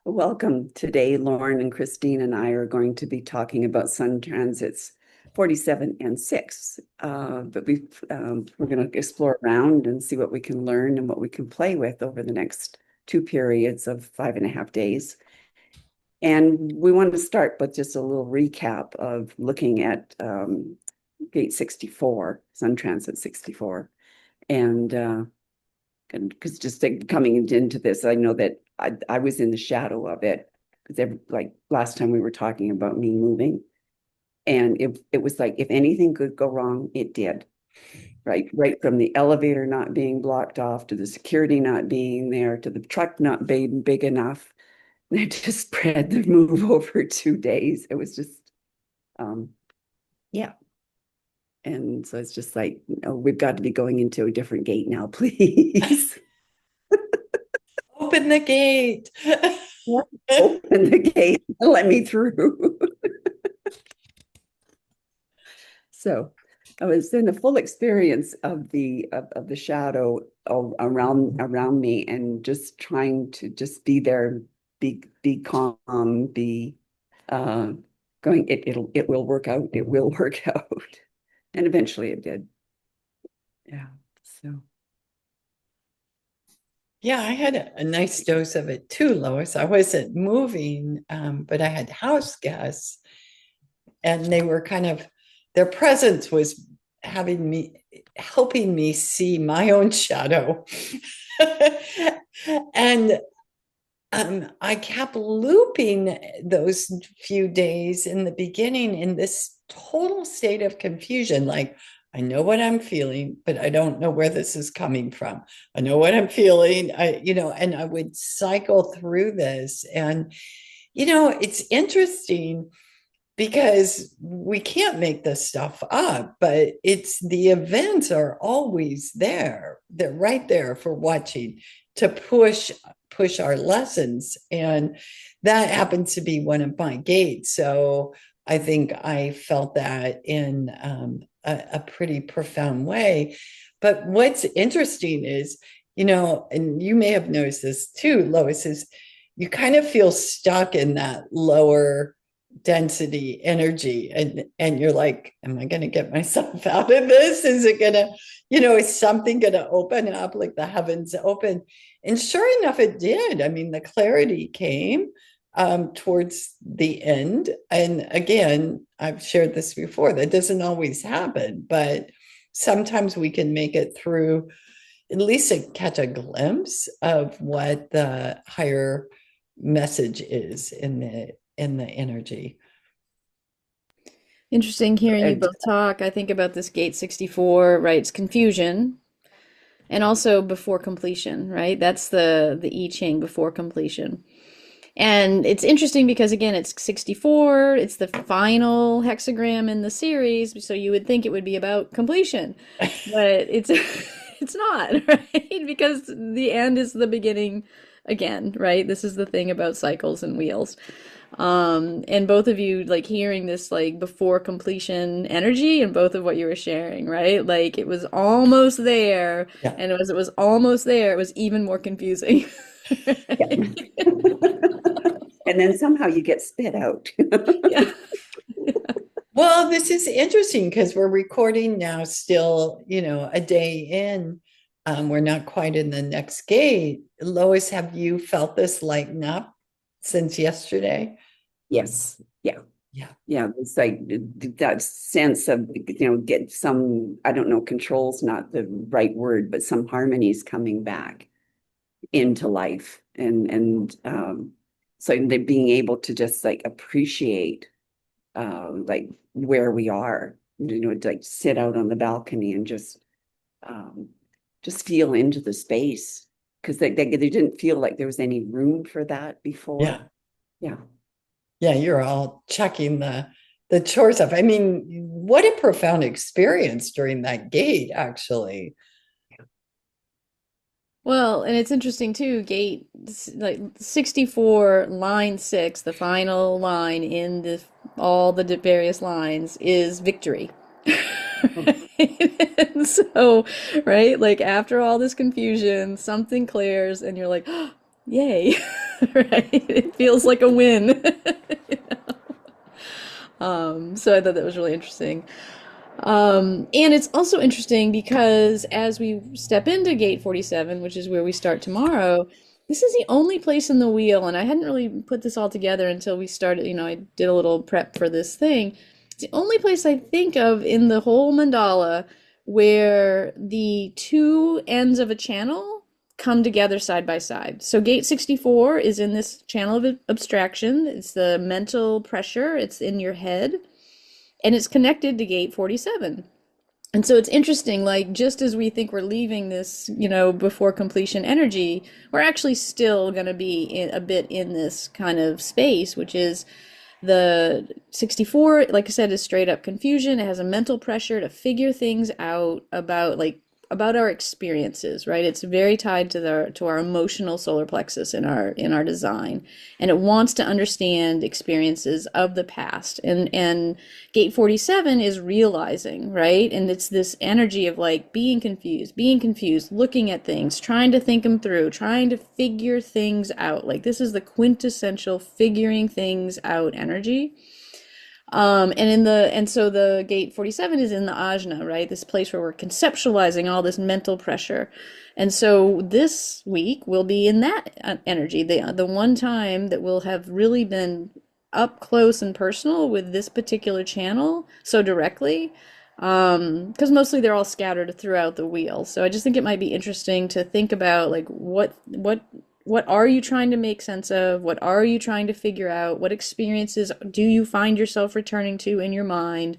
Welcome. Today, Lauren and Christine and I are going to be talking about sun transits 47 and 6. We're going to explore around and see what we can learn and what we can play with over the next two periods of 5.5 days. And we wanted to start with just a little recap of looking at gate 64, sun transit 64. And because just coming into this, I know that I was in the shadow of it because like last time we were talking about me moving, and it was like if anything could go wrong, it did. Right from the elevator not being blocked off to the security not being there to the truck not being big enough. They just spread the move over 2 days. It was just, yeah. And so it's just like, we've got to be going into a different gate now, please. Open the gate. Open the gate and let me through. So I was in a full experience of the shadow around me, and just trying to just be there, be calm, be uh going, it will work out, it will work out. And eventually it did. Yeah. So Yeah, I had a nice dose of it too, Lois. I wasn't moving, but I had house guests, and they were their presence was helping me see my own shadow. And I kept looping those few days in the beginning in this total state of confusion. Like, I know what I'm feeling, but I don't know where this is coming from. I know what I'm feeling, and I would cycle through this. And, it's interesting because we can't make this stuff up, but it's the events are always there. They're right there for watching to push our lessons. And that happens to be one of my gates. So I think I felt that in a pretty profound way. But what's interesting is, and you may have noticed this too, Lois, is you kind of feel stuck in that lower density energy, and you're like, am I going to get myself out of this? Is it going to, is something going to open up, like the heavens open? And sure enough, it did. I mean, the clarity came towards the end. And again, I've shared this before, that doesn't always happen, but sometimes we can make it through, at least to catch a glimpse of what the higher message is in the energy. Interesting hearing you and both talk. I think about this gate 64, right? It's confusion and also before completion, right? That's the I Ching, before completion. And it's interesting because again, it's 64, it's the final hexagram in the series, so you would think it would be about completion. But it's it's not, right? Because the end is the beginning again, right? This is the thing about cycles and wheels. And both of you like hearing this like before completion energy and both of what you were sharing, right? Like it was almost there, Yeah. and as it was almost there, it was even more confusing. yeah. And then somehow you get spit out. Yeah. Well, this is interesting because we're recording now still, a day in. We're not quite in the next gate. Lois, have you felt this lighten up since yesterday? Yes. Yeah. Yeah. Yeah. It's like that sense of, get some, I don't know, control's not the right word, but some harmonies coming back into life. And so being able to just like appreciate like where we are, to like sit out on the balcony and just feel into the space, because they didn't feel like there was any room for that before. Yeah. Yeah. Yeah, you're all checking the chores off. I mean, what a profound experience during that gate, actually. Well, and it's interesting too, gate like 64, line 6, the final line in the all the various lines is victory. And so, right, like after all this confusion, something clears and you're like, oh, Yay. Right? It feels like a win. You so I thought that was really interesting. And it's also interesting because as we step into gate 47, which is where we start tomorrow, this is the only place in the wheel, and I hadn't really put this all together until we started, I did a little prep for this thing. It's the only place I think of in the whole mandala where the two ends of a channel come together side by side. So gate 64 is in this channel of abstraction. It's the mental pressure, it's in your head, and it's connected to gate 47. And so it's interesting, like just as we think we're leaving this, before completion energy, we're actually still going to be a bit in this kind of space, which is the 64, like I said, is straight up confusion. It has a mental pressure to figure things out about our experiences, right? It's very tied to our emotional solar plexus in our design, and it wants to understand experiences of the past. And gate 47 is realizing, right? And it's this energy of like being confused, looking at things, trying to think them through, trying to figure things out. Like this is the quintessential figuring things out energy. And so the gate 47 is in the Ajna, right? This place where we're conceptualizing all this mental pressure. And so this week we'll be in that energy, the one time that we'll have really been up close and personal with this particular channel so directly. Because mostly they're all scattered throughout the wheel. So I just think it might be interesting to think about like what are you trying to make sense of? What are you trying to figure out? What experiences do you find yourself returning to in your mind?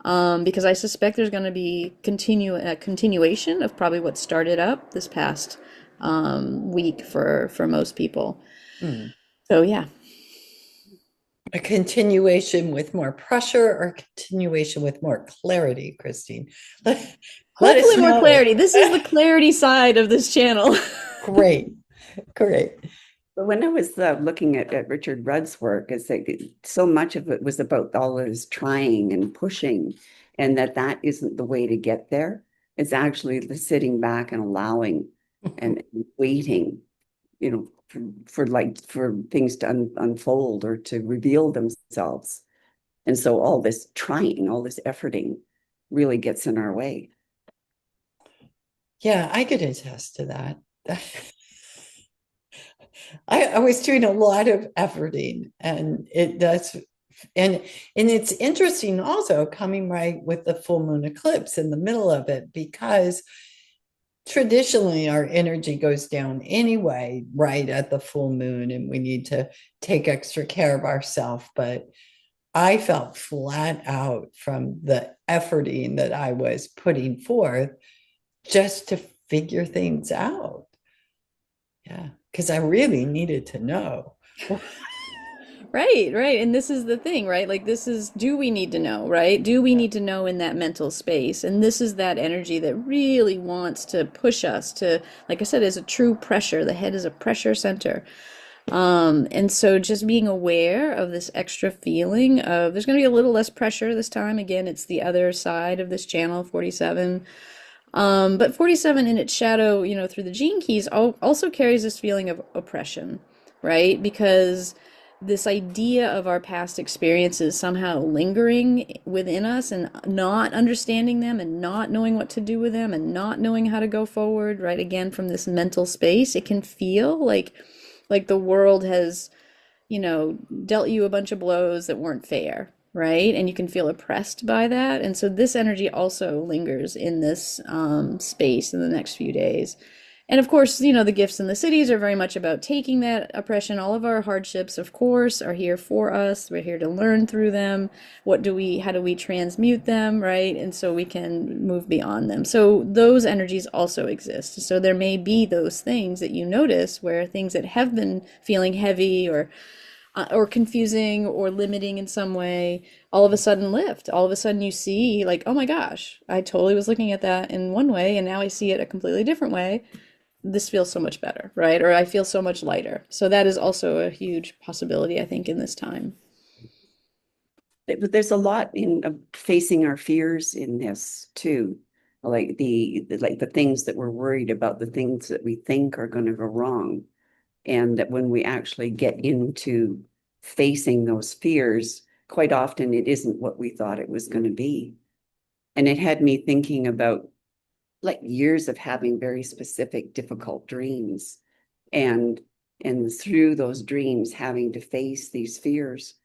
Because I suspect there's going to be a continuation of probably what started up this past week for most people. Hmm. So yeah. A continuation with more pressure or a continuation with more clarity, Christine? Let us Hopefully more know. clarity. This is the clarity side of this channel. Great. But when I was looking at Richard Rudd's work, it's like so much of it was about all this trying and pushing, and that isn't the way to get there. It's actually the sitting back and allowing and waiting, for things to unfold or to reveal themselves. And so all this trying, all this efforting really gets in our way. Yeah, I could attest to that. I was doing a lot of efforting, and it does. And it's interesting also coming right with the full moon eclipse in the middle of it, because traditionally our energy goes down anyway, right at the full moon, and we need to take extra care of ourselves. But I felt flat out from the efforting that I was putting forth just to figure things out. Yeah, because I really needed to know. Right, right. And this is the thing, right? Like do we need to know, right? Do we need to know in that mental space? And this is that energy that really wants to push us to, like I said, is a true pressure. The head is a pressure center. And so just being aware of this extra feeling of there's going to be a little less pressure this time. Again, it's the other side of this channel, 47. But 47 in its shadow, through the gene keys also carries this feeling of oppression, right? Because this idea of our past experiences somehow lingering within us and not understanding them and not knowing what to do with them and not knowing how to go forward, right? Again, from this mental space, it can feel like the world has, dealt you a bunch of blows that weren't fair, right? And you can feel oppressed by that. And so this energy also lingers in this space in the next few days. And of course, the gifts in the cities are very much about taking that oppression. All of our hardships, of course, are here for us. We're here to learn through them. How do we transmute them, right? And so we can move beyond them. So those energies also exist. So there may be those things that you notice where things that have been feeling heavy or confusing or limiting in some way, all of a sudden lift. All of a sudden you see like, oh my gosh, I totally was looking at that in one way and now I see it a completely different way. This feels so much better, right? Or I feel so much lighter. So that is also a huge possibility, I think, in this time. But there's a lot in facing our fears in this too, like the things that we're worried about, the things that we think are going to go wrong. And that when we actually get into facing those fears, quite often it isn't what we thought it was going to be. And it had me thinking about like years of having very specific, difficult dreams, and through those dreams having to face these fears.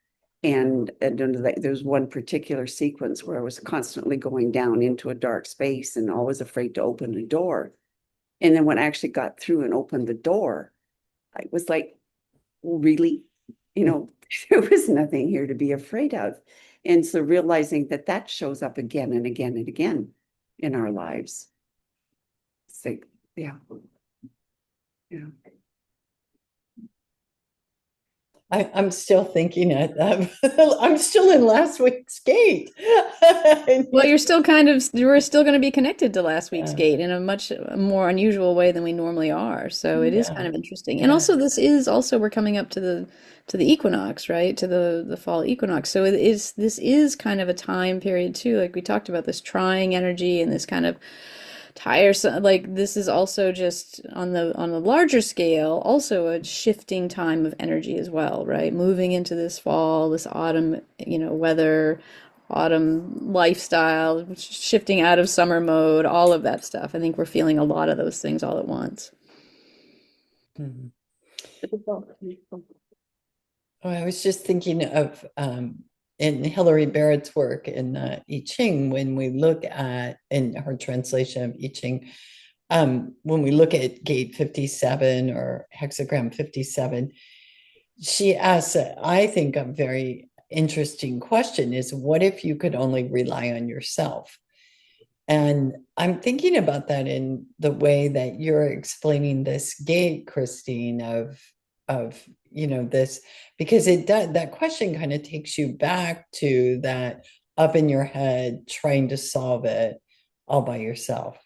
And there's one particular sequence where I was constantly going down into a dark space and always afraid to open a door. And then when I actually got through and opened the door, I was like, well, really? You know, there was nothing here to be afraid of. And so realizing that that shows up again and again and again in our lives. It's like, yeah. Yeah. I'm still thinking I'm still in last week's gate. Well, you're still we're still going to be connected to last week's Yeah. gate in a much more unusual way than we normally are. So it is kind of interesting. And Yeah. also we're coming up to the equinox, right? To the fall equinox. So this is kind of a time period too. Like we talked about this trying energy and this kind of tiresome, like this is also just on the larger scale, also a shifting time of energy as well, right? Moving into this fall, this autumn, weather, autumn lifestyle, shifting out of summer mode, all of that stuff. I think we're feeling a lot of those things all at once. Mhm. Oh, I was just thinking of in Hilary Barrett's work in I Ching, when we look at, in her translation of I Ching, when we look at gate 57 or hexagram 57, she asks, I think, a very interesting question is, what if you could only rely on yourself? And I'm thinking about that in the way that you're explaining this gate, Christine, of this, because that question kind of takes you back to that up in your head trying to solve it all by yourself.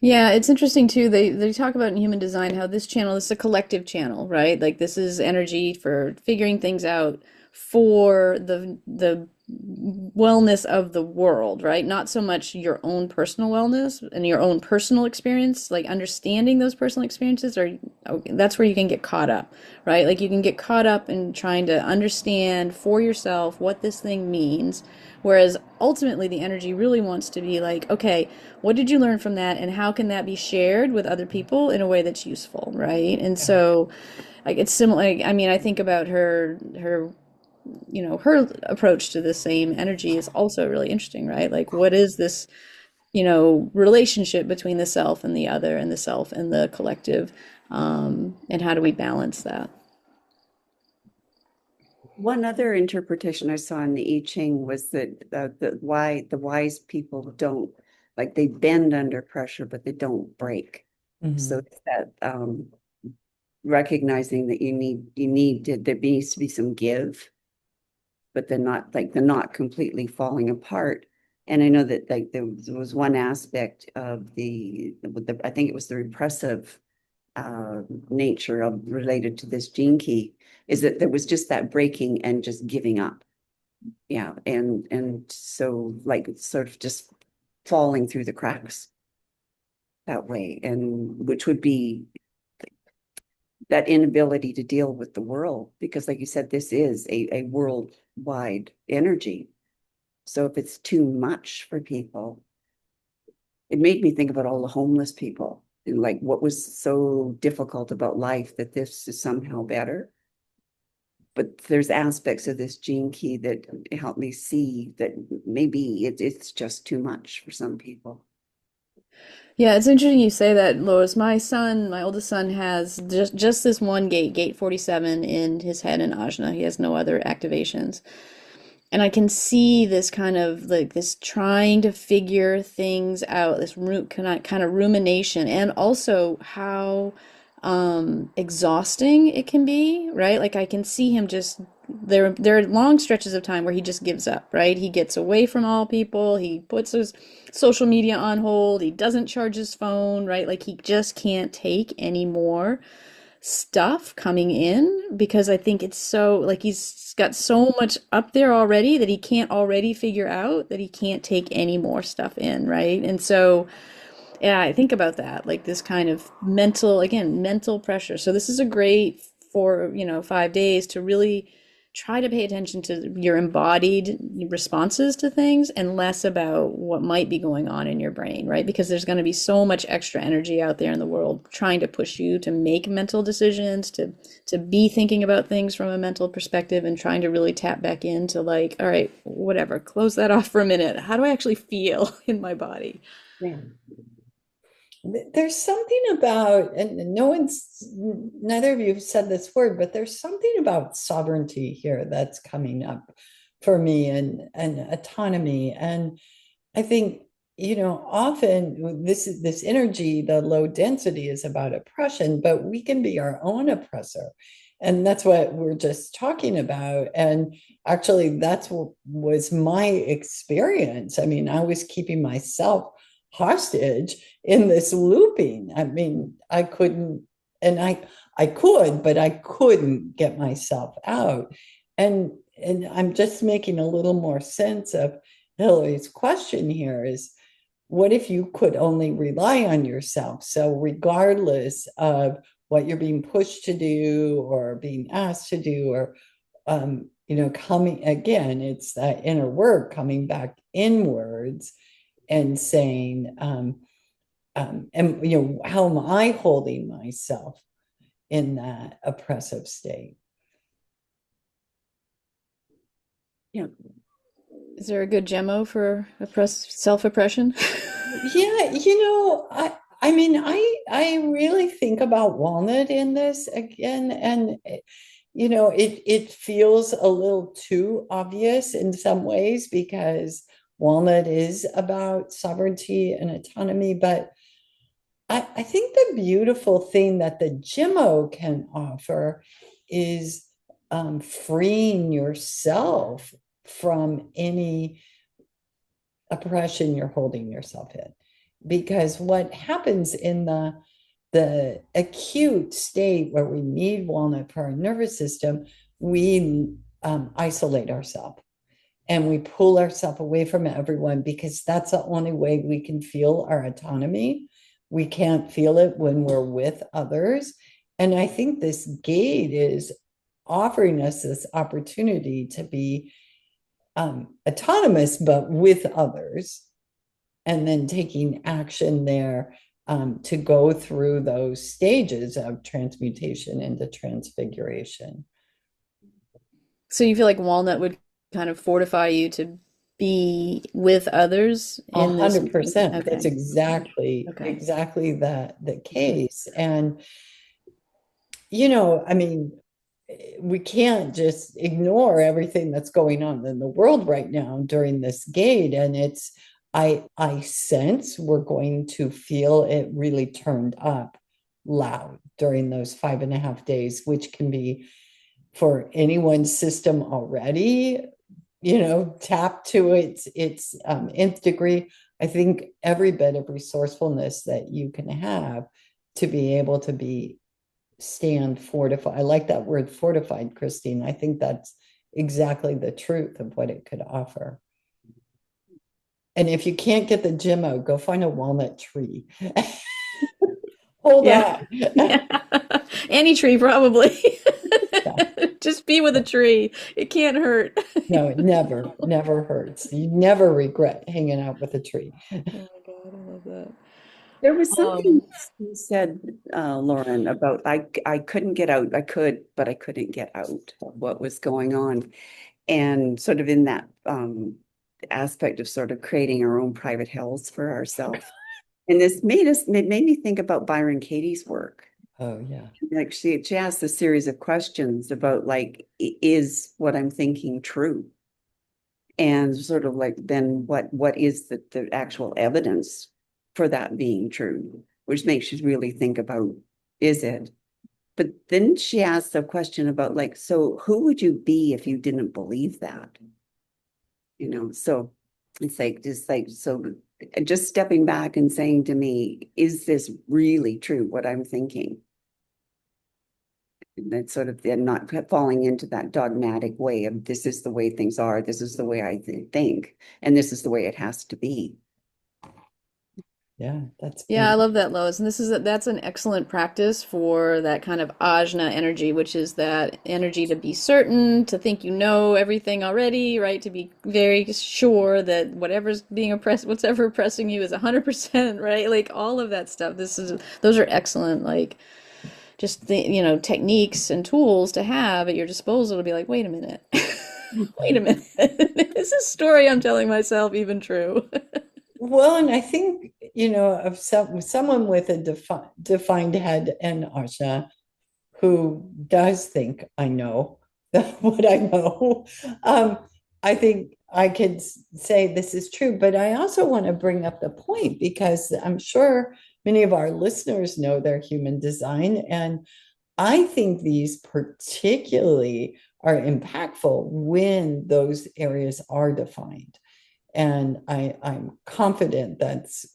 Yeah, it's interesting too. They talk about in human design how this is a collective channel, right? Like this is energy for figuring things out for the wellness of the world, right? Not so much your own personal wellness and your own personal experience, like understanding those personal experiences, or that's where you can get caught up, right? Like you can get caught up in trying to understand for yourself what this thing means. Whereas ultimately, the energy really wants to be like, okay, what did you learn from that, and how can that be shared with other people in a way that's useful, right? And so, like, it's similar. I mean, I think about her approach to the same energy is also really interesting, right? Like, what is this, relationship between the self and the other, and the self and the collective, and how do we balance that? One other interpretation I saw in the I Ching was that the wise people don't, like, they bend under pressure, but they don't break. So Mhm. it's that recognizing that there needs to be some give, but they're not completely falling apart. And I know that like there was one aspect of I think it was the repressive nature of related to this gene key, is that there was just that breaking and just giving up. Yeah. And so like sort of just falling through the cracks that way, and which would be that inability to deal with the world, because like you said, this is a worldwide energy. So if it's too much for people, it made me think about all the homeless people and like what was so difficult about life, that this is somehow better. But there's aspects of this gene key that help me see that maybe it's just too much for some people. Yeah, it's interesting you say that, Lois. My oldest son, has just this one gate 47 in his head in Ajna. He has no other activations. And I can see this kind of like this trying to figure things out, this kind of rumination, and also how exhausting it can be, right? Like I can see him just there are long stretches of time where he just gives up, right? He gets away from all people, he puts his social media on hold, he doesn't charge his phone, right? Like he just can't take any more stuff coming in, because I think it's so like he's got so much up there already that he can't already figure out that he can't take any more stuff in, right? And so Yeah, I think about that, like this kind of mental, again, mental pressure. So this is a great for, 5 days to really try to pay attention to your embodied responses to things and less about what might be going on in your brain, right? Because there's going to be so much extra energy out there in the world trying to push you to make mental decisions, to be thinking about things from a mental perspective and trying to really tap back into like, all right, whatever, close that off for a minute. How do I actually feel in my body? Yeah. There's something about, and neither of you have said this word, but there's something about sovereignty here that's coming up for me, and autonomy. And I think, often this energy, the low density, is about oppression, but we can be our own oppressor. And that's what we're just talking about. And actually, that's what was my experience. I mean, I was keeping myself hostage in this looping. I mean, I couldn't, and I could, but I couldn't get myself out. And I'm just making a little more sense of Hillary's question here is, what if you could only rely on yourself? So regardless of what you're being pushed to do or being asked to do, or coming again, it's that inner work coming back inwards and saying, and how am I holding myself in that oppressive state? Yeah. Is there a good Gemmo for self-oppression? Yeah, I mean, I really think about Walnut in this again, and it feels a little too obvious in some ways because Walnut is about sovereignty and autonomy, but I think the beautiful thing that the Gemmo can offer is freeing yourself from any oppression you're holding yourself in. Because what happens in the acute state where we need Walnut for our nervous system, we isolate ourselves and we pull ourselves away from everyone because that's the only way we can feel our autonomy. We can't feel it when we're with others. And I think this gate is offering us this opportunity to be autonomous, but with others, and then taking action there to go through those stages of transmutation into transfiguration. So you feel like Walnut would kind of fortify you to be with others in this? 100%. Okay. That's exactly Okay. the case. And I mean, we can't just ignore everything that's going on in the world right now during this gate. And I sense we're going to feel it really turned up loud during those 5.5 days, which can be for anyone's system already, tapped to its nth degree. I think every bit of resourcefulness that you can have to be able to stand fortified. I like that word fortified, Christine. I think that's exactly the truth of what it could offer. And if you can't get the Gemmo, go find a walnut tree. Hold on. Yeah. Any tree, probably. Just be with a tree. It can't hurt. No, it never hurts. You never regret hanging out with a tree. Oh my God, I love that. There was something you said, Lauren, about I couldn't get out. I could, but I couldn't get out of what was going on. And sort of in that aspect of sort of creating our own private hells for ourselves. And this made me think about Byron Katie's work. Oh, yeah. Like she asked a series of questions about like, is what I'm thinking true? And sort of like, then what is the actual evidence for that being true? Which makes you really think about, is it? But then she asked a question about like, so who would you be if you didn't believe that? So it's like, just stepping back and saying to me, is this really true, what I'm thinking? And that's sort of then not falling into that dogmatic way of this is the way things are, this is the way I think, and this is the way it has to be. Yeah, that's Yeah, I beautiful. love that, Lois. And that's an excellent practice for that kind of Ajna energy, which is that energy to be certain, to think you know everything already, right? To be very sure that whatever's being oppressed, whatever oppressing you is 100%, right? Like all of that stuff. Those are excellent, like just techniques and tools to have at your disposal to be like, wait a minute. Wait a minute. Is this story I'm telling myself even true? Well, and I think, of someone with a defined head and Ajna who does think I know what I know. I think I could say this is true, but I also want to bring up the point because I'm sure many of our listeners know their human design. And I think these particularly are impactful when those areas are defined. And I'm confident that's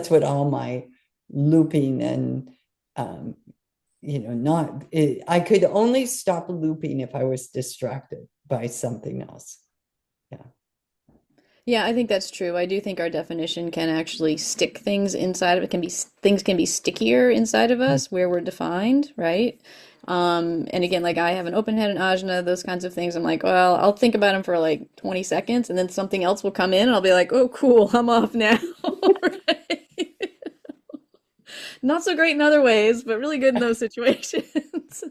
what all my looping and um, not I could only stop looping if I was distracted by something else. Yeah. Yeah, I think that's true. I do think our definition can actually stick things inside of it. Things can be stickier inside of us where we're defined, right? And again, like I have an open head and ajna, those kinds of things. I'm like, well, I'll think about them for like 20 seconds and then something else will come in and I'll be like, oh, cool, I'm off now. Right? Not so great in other ways, but really good in those situations.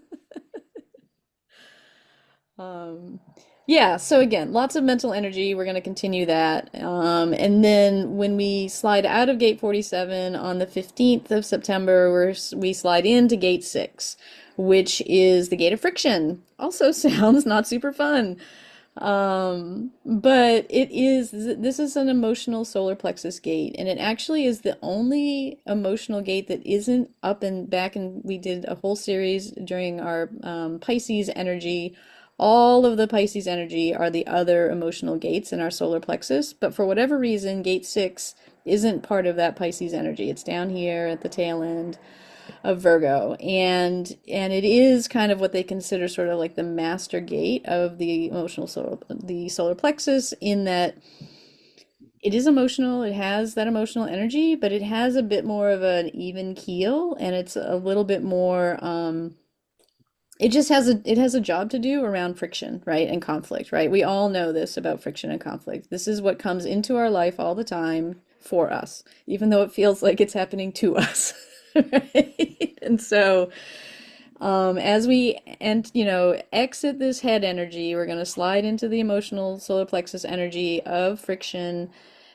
Um, yeah, so again, lots of mental energy. We're going to continue that. And then when we slide out of gate 47 on the 15th of September, we slide into gate 6, which is the gate of friction. Also sounds not super fun. But this is an emotional solar plexus gate, and it actually is the only emotional gate that isn't up and back. And we did a whole series during our Pisces energy. All of the Pisces energy are the other emotional gates in our solar plexus, but for whatever reason, gate 6 isn't part of that Pisces energy. It's down here at the tail end of Virgo, and it is kind of what they consider sort of like the master gate of the solar plexus, in that it is emotional, it has that emotional energy, but it has a bit more of an even keel, and it's a little bit more it has a job to do around friction, right? And conflict, right? We all know this about friction and conflict. This is what comes into our life all the time for us, even though it feels like it's happening to us. Right? And so as we exit this head energy, we're going to slide into the emotional solar plexus energy of friction.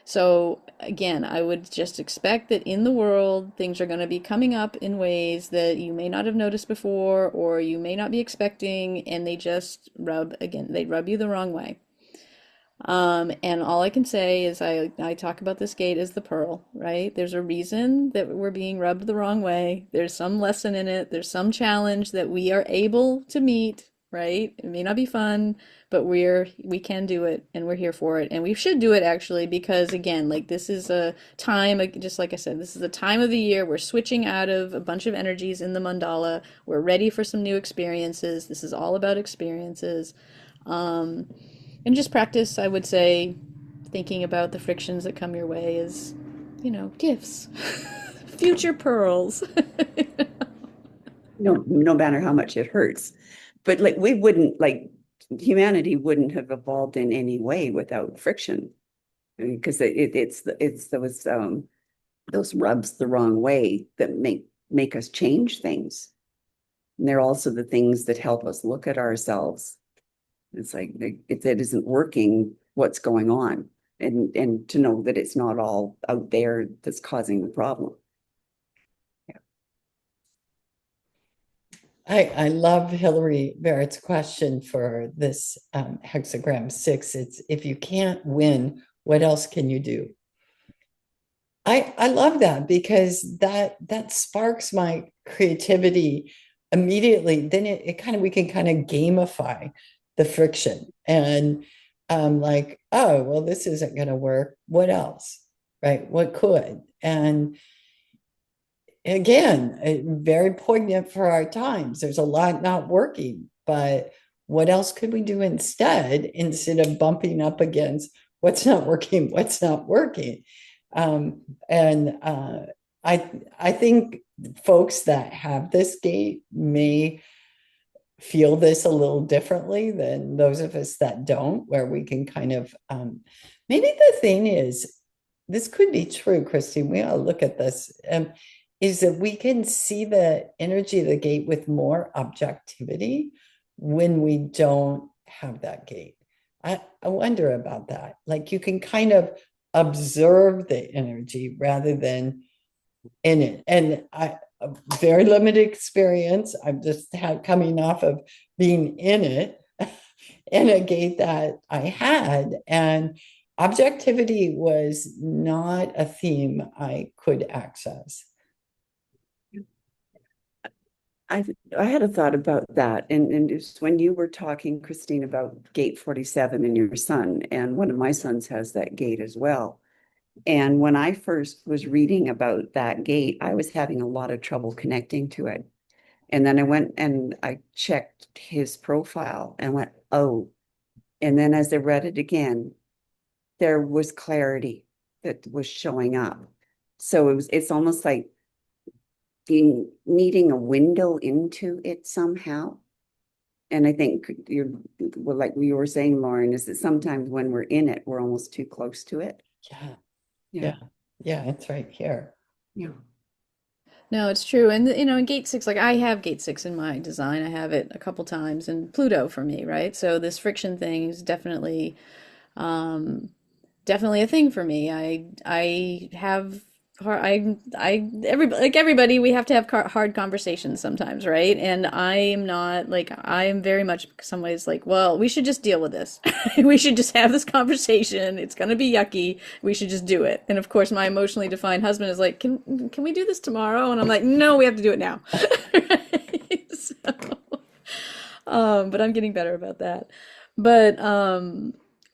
So again, I would just expect that in the world, things are going to be coming up in ways that you may not have noticed before, or you may not be expecting, and they rub you the wrong way. And all I can say is I talk about this gate as the pearl, right? There's a reason that we're being rubbed the wrong way. There's some lesson in it. There's some challenge that we are able to meet, right? It may not be fun, but we can do it and we're here for it. And we should do it actually, because again, like this is a time, just like I said, this is a time of the year. We're switching out of a bunch of energies in the mandala. We're ready for some new experiences. This is all about experiences. Um, and just practice, I would say, thinking about the frictions that come your way as, gifts, future pearls. No matter how much it hurts. But like we wouldn't like humanity wouldn't have evolved in any way without friction. Because it's those rubs the wrong way that make us change things. And they're also the things that help us look at ourselves. It's like if it isn't working, what's going on? And to know that it's not all out there that's causing the problem. I love Hillary Barrett's question for this hexagram 6. It's, if you can't win, what else can you do? I love that because that sparks my creativity immediately. Then we can kind of gamify the friction, and like, oh well, this isn't going to work. What else? Right? What could? And again, very poignant for our times. There's a lot not working, but what else could we do instead of bumping up against what's not working, what's not working? And I think folks that have this gate may feel this a little differently than those of us that don't, where we can kind of maybe the thing is, this could be true, Christine. We ought to look at this. Is that we can see the energy of the gate with more objectivity when we don't have that gate. I wonder about that. Like you can kind of observe the energy rather than in it. And I very limited experience. I'm just coming off of being in it in a gate that I had, and objectivity was not a theme I could access. I had a thought about that, and it's when you were talking, Christine, about gate 47 and your son, and one of my sons has that gate as well. And when I first was reading about that gate, I was having a lot of trouble connecting to it. And then I went and I checked his profile and went, oh. And then as I read it again, there was clarity that was showing up. So it's almost like needing a window into it somehow. And I think well, like we were saying, Lauren, is that sometimes when we're in it, we're almost too close to it. Yeah, it's right here. Yeah. No, it's true. And in gate 6, like I have gate 6 in my design. I have it a couple times, and Pluto for me, right? So this friction thing is definitely definitely a thing for me. I have everybody, like everybody, we have to have hard conversations sometimes, right? And I am not like, I am very much some ways like, well, we should just deal with this. We should just have this conversation. It's gonna be yucky. We should just do it. And of course, my emotionally defined husband is like, can we do this tomorrow? And I'm like, no, we have to do it now. Right? So, but I'm getting better about that.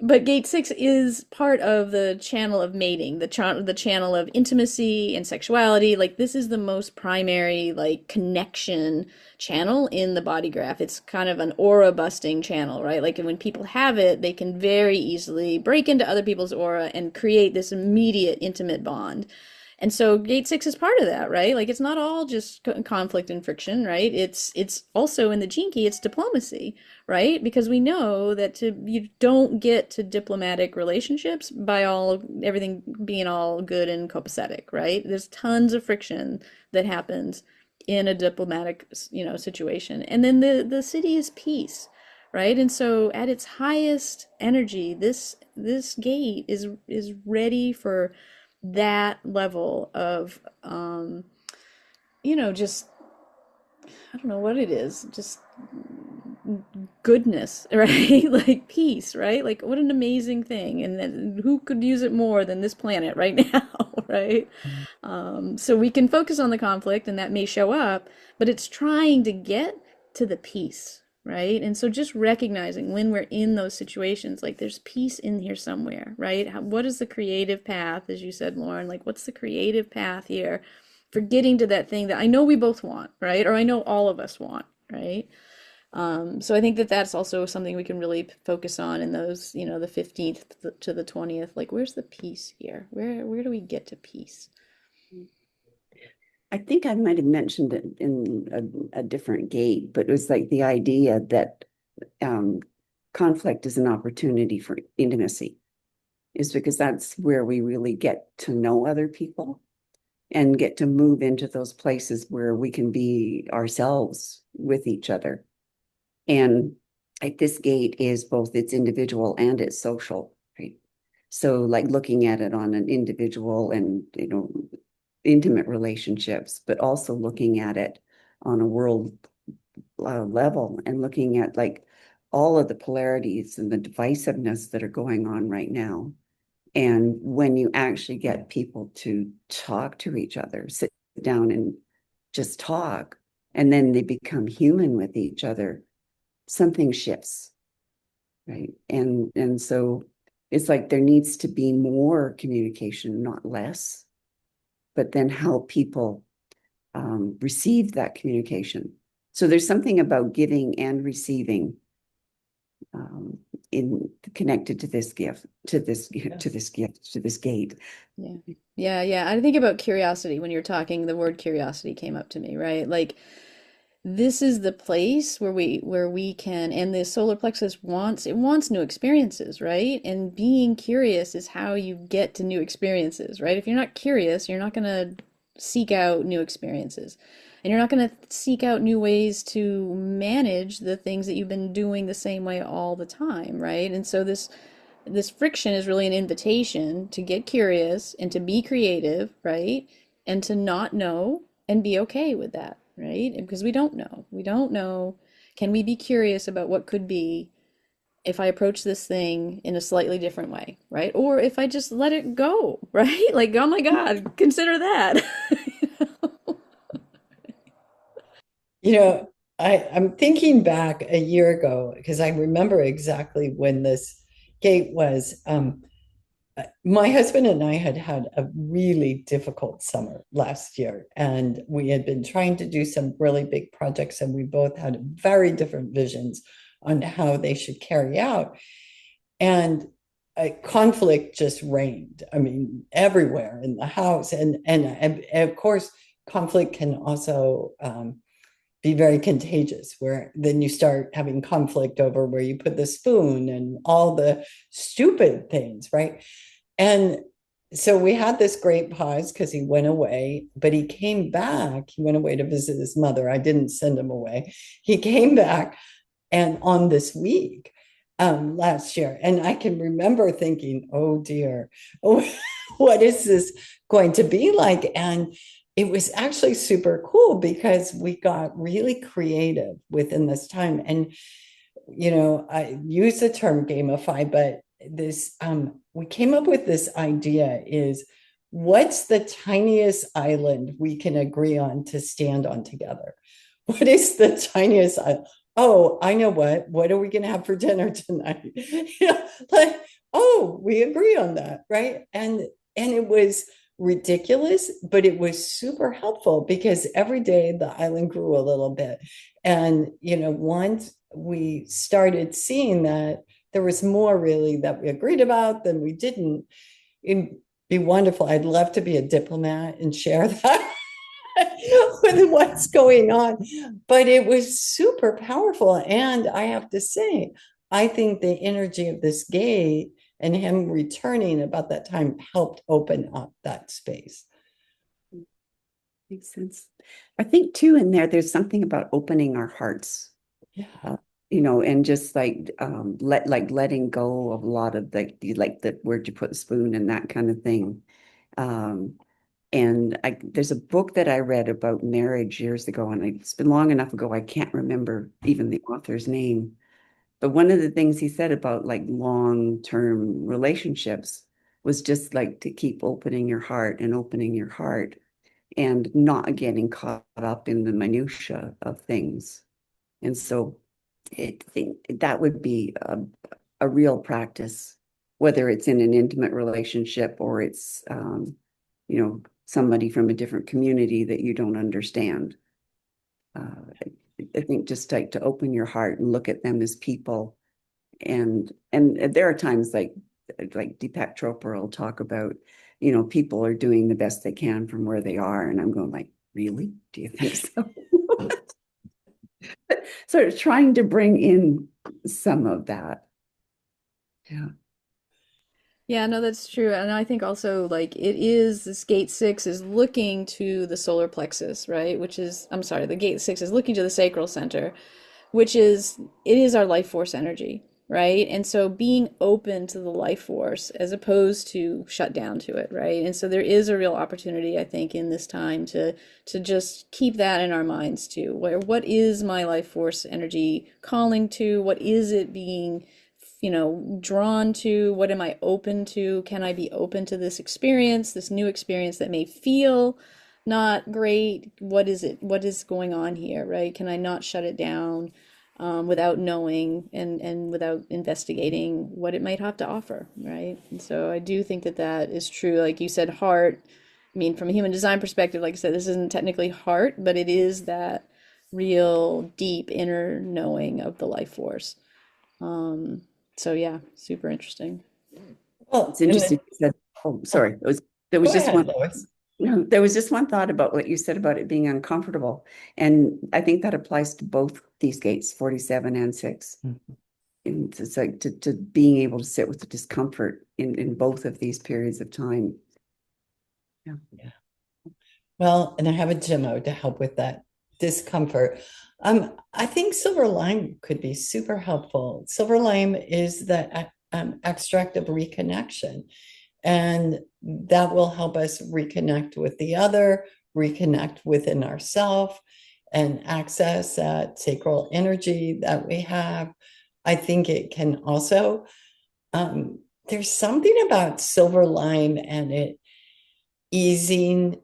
But gate 6 is part of the channel of mating, the channel of intimacy and sexuality. Like this is the most primary like connection channel in the body graph. It's kind of an aura busting channel, right? Like when people have it, they can very easily break into other people's aura and create this immediate intimate bond. And so gate 6 is part of that, right? Like it's not all just conflict and friction, right? It's also in the gene key, it's diplomacy, right? Because we know that you don't get to diplomatic relationships by everything being all good and copacetic, right? There's tons of friction that happens in a diplomatic, situation. And then the city is peace, right? And so at its highest energy, this gate is ready for that level of just, I don't know what it is, just goodness, right? Like peace, right? Like what an amazing thing. And then who could use it more than this planet right now, right? So we can focus on the conflict and that may show up, but it's trying to get to the peace, right? And so just recognizing when we're in those situations, like there's peace in here somewhere, right? What is the creative path, as you said, Lauren? Like what's the creative path here for getting to that thing that I know we both want, right? Or I know all of us want, right? So I think that that's also something we can really focus on in those, the 15th to the 20th. Like, where's the peace here? Where do we get to peace? I think I might have mentioned it in a different gate, but it was like the idea that conflict is an opportunity for intimacy, is because that's where we really get to know other people and get to move into those places where we can be ourselves with each other. And like this gate is both its individual and its social, right? So like looking at it on an individual and, intimate relationships, but also looking at it on a world level and looking at like all of the polarities and the divisiveness that are going on right now. And when you actually get people to talk to each other, sit down and just talk, and then they become human with each other, something shifts, right? And so it's like there needs to be more communication, not less, but then how people receive that communication. So there's something about giving and receiving in connected to this gift, to this gate. Yeah. Yeah. I think about curiosity when you're talking, the word curiosity came up to me, right? Like this is the place where we can, and the solar plexus wants new experiences, right? And being curious is how you get to new experiences, right? If you're not curious, you're not going to seek out new experiences. And you're not going to seek out new ways to manage the things that you've been doing the same way all the time, right? And so this friction is really an invitation to get curious and to be creative, right? And to not know and be okay with that, right? Because we don't know. We don't know. Can we be curious about what could be if I approach this thing in a slightly different way, right? Or if I just let it go, right? Like, oh my God, consider that. You know, I'm thinking back a year ago because I remember exactly when this gate was. My husband and I had had a really difficult summer last year, and we had been trying to do some really big projects, and we both had very different visions on how they should carry out. And conflict just reigned. I mean, everywhere in the house, and of course, conflict can also be very contagious, where then you start having conflict over where you put the spoon and all the stupid things, right? And so we had this great pause because he went away, but he came back. He went away to visit his mother. I didn't send him away. He came back and on this week last year. And I can remember thinking, oh dear, oh, what is this going to be like? And it was actually super cool because we got really creative within this time. And, you know, I use the term gamify, but this, we came up with this idea is what's the tiniest island we can agree on to stand on together? What is the tiniest island? Oh, I know what are we going to have for dinner tonight? Like, oh, we agree on that, right? And it was ridiculous, but it was super helpful because every day the island grew a little bit. And, you know, once we started seeing that there was more really that we agreed about than we didn't, it'd be wonderful. I'd love to be a diplomat and share that with what's going on. But it was super powerful. And I have to say, I think the energy of this gate and him returning about that time helped open up that space. Makes sense. I think too in there's something about opening our hearts. Yeah. You know, and just like letting go of a lot of the where'd you put the spoon and that kind of thing. And there's a book that I read about marriage years ago, and it's been long enough ago I can't remember even the author's name. But one of the things he said about like long-term relationships was just like to keep opening your heart and opening your heart and not getting caught up in the minutia of things. And so I think that would be a real practice, whether it's in an intimate relationship or it's, you know, somebody from a different community that you don't understand. I think just like to open your heart and look at them as people. And there are times like Deepak Chopra will talk about, you know, people are doing the best they can from where they are. And I'm going like, really? Do you think so? Sort of trying to bring in some of that. Yeah. Yeah, no, that's true. And I think also like it is this gate six is looking to the solar plexus, right? Which is, I'm sorry, the gate six is looking to the sacral center, which is, it is our life force energy, right? And so being open to the life force as opposed to shut down to it, right? And so there is a real opportunity, I think, in this time to just keep that in our minds too. What is my life force energy calling to? What is it being, you know, drawn to? What am I open to? Can I be open to this experience, this new experience that may feel not great? What is it? What is going on here, right? Can I not shut it down without knowing and without investigating what it might have to offer, right? And so I do think that that is true. Like you said, heart. I mean, from a human design perspective, like I said, this isn't technically heart, but it is that real deep inner knowing of the life force. So yeah, super interesting. Well, It's interesting. You said, oh, sorry. There was go just ahead, one. Lois. No, there was just one thought about what you said about it being uncomfortable. And I think that applies to both these gates, 47 and 6. Mhm. And it's like to being able to sit with the discomfort in both of these periods of time. Yeah. Well, and I have a Gemmo to help with that discomfort. I think silver lime could be super helpful. Silver lime is the extract of reconnection, and that will help us reconnect with the other, reconnect within ourselves, and access that sacral energy that we have. I think it can also, there's something about silver lime and it easing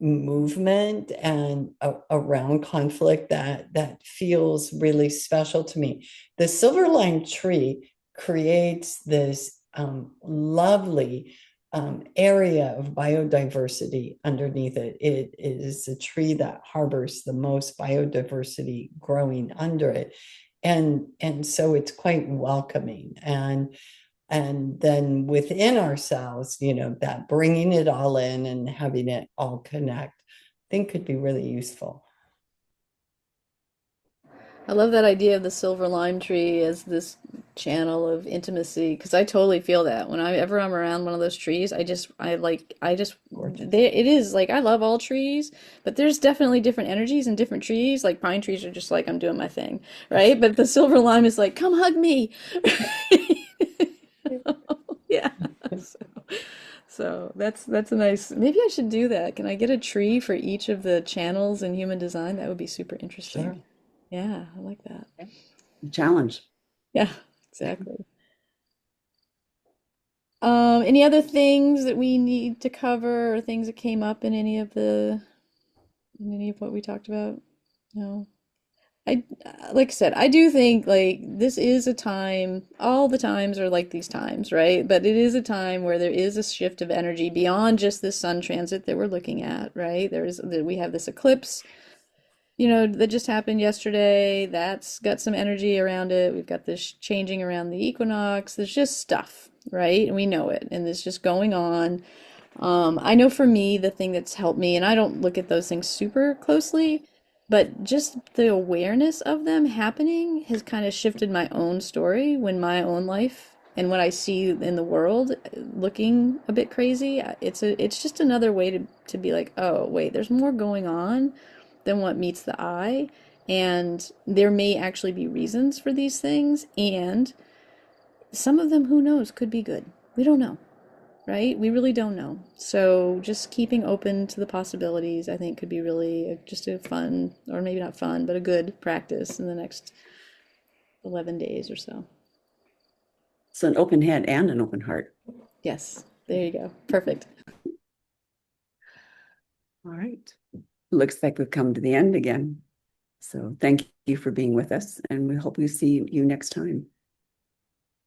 movement and around conflict that feels really special to me. The silver lime tree creates this lovely area of biodiversity underneath it. It is a tree that harbors the most biodiversity growing under it. And so it's quite welcoming. And then within ourselves, that bringing it all in and having it all connect, I think could be really useful. I love that idea of the silver lime tree as this channel of intimacy because I totally feel that whenever I'm around one of those trees, it is like I love all trees, but there's definitely different energies in different trees. Like pine trees are just like I'm doing my thing, right? But the silver lime is like, come hug me. Yeah. So that's a nice. Maybe I should do that. Can I get a tree for each of the channels in human design? That would be super interesting. Sure. Yeah, I like that. Challenge. Yeah, exactly. Any other things that we need to cover or things that came up in any of what we talked about? No. Like I said, I do think like this is a time, all the times are like these times, right? But it is a time where there is a shift of energy beyond just this sun transit that we're looking at, right? We have this eclipse, that just happened yesterday. That's got some energy around it. We've got this changing around the equinox. There's just stuff, right? And we know it, and it's just going on. I know for me, the thing that's helped me, and I don't look at those things super closely, but just the awareness of them happening has kind of shifted my own story when my own life and what I see in the world looking a bit crazy. It's just another way to be like, oh, wait, there's more going on than what meets the eye. And there may actually be reasons for these things. And some of them, who knows, could be good. We don't know, right? We really don't know. So just keeping open to the possibilities, I think, could be really just a fun, or maybe not fun, but a good practice in the next 11 days or so. So an open head and an open heart. Yes, there you go. Perfect. All right. Looks like we've come to the end again. So thank you for being with us, and we hope we see you next time.